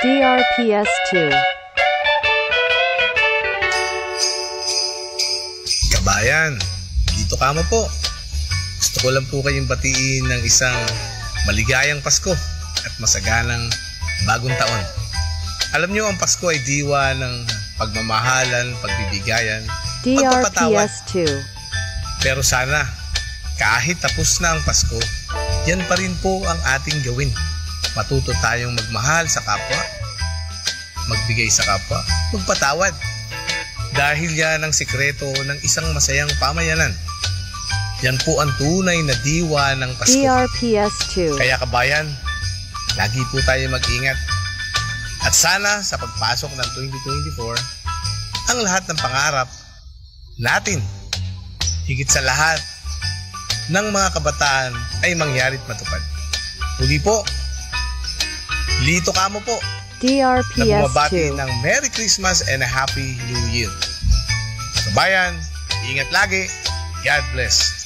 DRPS2. Kabayan, dito ka mo po. Gusto ko lang po kayong batiin ng isang maligayang Pasko at masaganang bagong taon. Alam niyo, ang Pasko ay diwa ng pagmamahalan, pagbibigayan, pagpapatawad. DRPS2. Pero sana, kahit tapos na ang Pasko, yan pa rin po ang ating gawin. Matuto tayong magmahal sa kapwa, magbigay sa kapwa, magpatawad. Dahil yan ang sikreto ng isang masayang pamayanan. Yan po ang tunay na diwa ng Pasko. DRPS2. Kaya kabayan, lagi po tayo mag-ingat. At sana sa pagpasok ng 2024, ang lahat ng pangarap natin, higit sa lahat ng mga kabataan ay mangyarit matupad. Muli po, Lito Camo po, na bumabati DRPS2. ng Merry Christmas and a Happy New Year. Kabayan, ingat lagi. God bless.